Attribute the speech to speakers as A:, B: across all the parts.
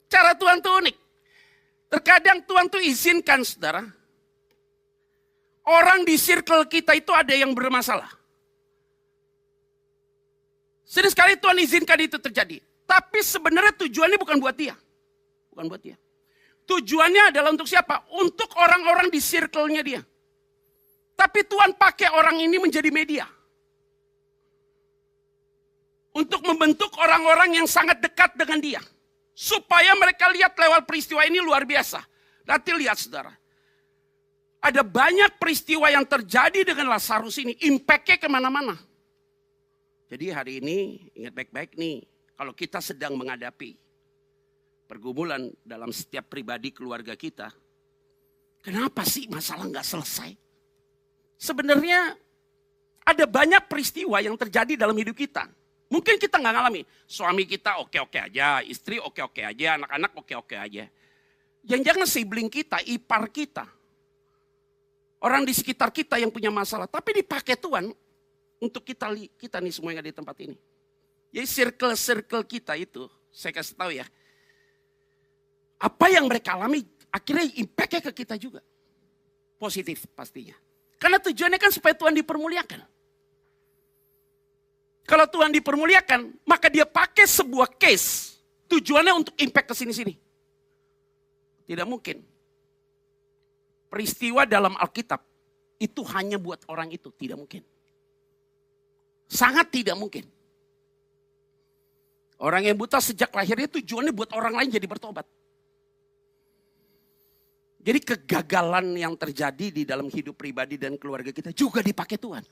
A: Cara Tuhan tuh unik. Terkadang Tuhan tuh izinkan saudara. Orang di circle kita itu ada yang bermasalah. Sering sekali Tuhan izinkan itu terjadi. Tapi sebenarnya tujuannya bukan buat dia. Bukan buat dia. Tujuannya adalah untuk siapa? Untuk orang-orang di circle-nya dia. Tapi Tuhan pakai orang ini menjadi media. Untuk membentuk orang-orang yang sangat dekat dengan dia. Supaya mereka lihat lewat peristiwa ini luar biasa. Nanti lihat saudara. Ada banyak peristiwa yang terjadi dengan Lazarus ini. Impact-nya kemana-mana. Jadi hari ini ingat baik-baik nih. Kalau kita sedang menghadapi pergumulan dalam setiap pribadi keluarga kita. Kenapa sih masalah nggak selesai? Sebenarnya ada banyak peristiwa yang terjadi dalam hidup kita. Mungkin kita nggak ngalami. Suami kita oke-oke aja, istri oke-oke aja, anak-anak oke-oke aja. Jangan-jangan sibling kita, ipar kita. Orang di sekitar kita yang punya masalah. Tapi dipakai Tuhan untuk kita nih semua yang ada di tempat ini. Jadi circle-circle kita itu, saya kasih tahu ya. Apa yang mereka alami akhirnya impact-nya ke kita juga. Positif pastinya. Karena tujuannya kan supaya Tuhan dipermuliakan. Kalau Tuhan dipermuliakan, maka dia pakai sebuah case. Tujuannya untuk impact ke sini-sini. Tidak mungkin. Peristiwa dalam Alkitab itu hanya buat orang itu. Tidak mungkin. Sangat tidak mungkin. Orang yang buta sejak lahirnya tujuannya buat orang lain jadi bertobat. Jadi kegagalan yang terjadi di dalam hidup pribadi dan keluarga kita juga dipakai Tuhan.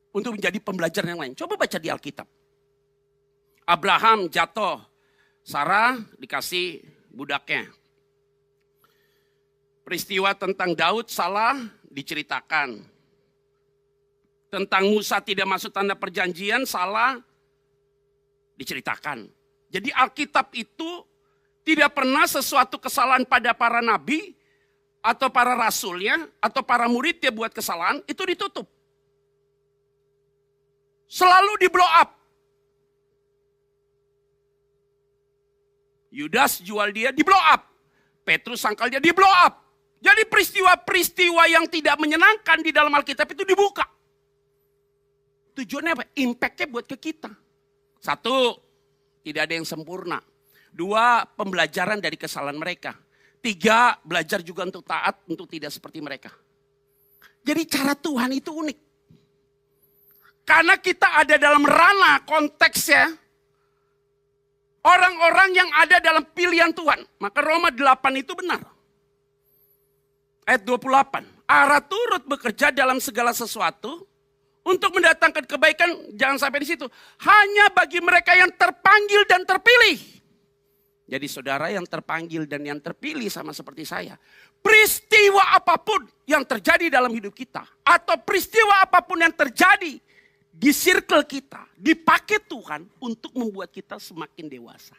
A: Untuk menjadi pembelajaran yang lain. Coba baca di Alkitab. Abraham jatuh. Sarah dikasih budaknya. Peristiwa tentang Daud salah diceritakan. Tentang Musa tidak masuk tanda perjanjian salah diceritakan. Jadi Alkitab itu tidak pernah sesuatu kesalahan pada para nabi atau para rasulnya atau para muridnya buat kesalahan itu ditutup. Selalu di blow up. Yudas jual dia di blow up. Petrus sangkal dia di blow up. Jadi peristiwa-peristiwa yang tidak menyenangkan di dalam Alkitab itu dibuka. Tujuannya apa? Impact-nya buat ke kita. Satu, tidak ada yang sempurna. Dua, pembelajaran dari kesalahan mereka. Tiga, belajar juga untuk taat, untuk tidak seperti mereka. Jadi cara Tuhan itu unik. Karena kita ada dalam ranah konteksnya. Orang-orang yang ada dalam pilihan Tuhan. Maka Roma 8 itu benar. Ayat 28. Allah turut bekerja dalam segala sesuatu. Untuk mendatangkan kebaikan, jangan sampai di situ. Hanya bagi mereka yang terpanggil dan terpilih. Jadi saudara yang terpanggil dan yang terpilih sama seperti saya. Peristiwa apapun yang terjadi dalam hidup kita. Atau peristiwa apapun yang terjadi di circle kita. Dipakai Tuhan untuk membuat kita semakin dewasa.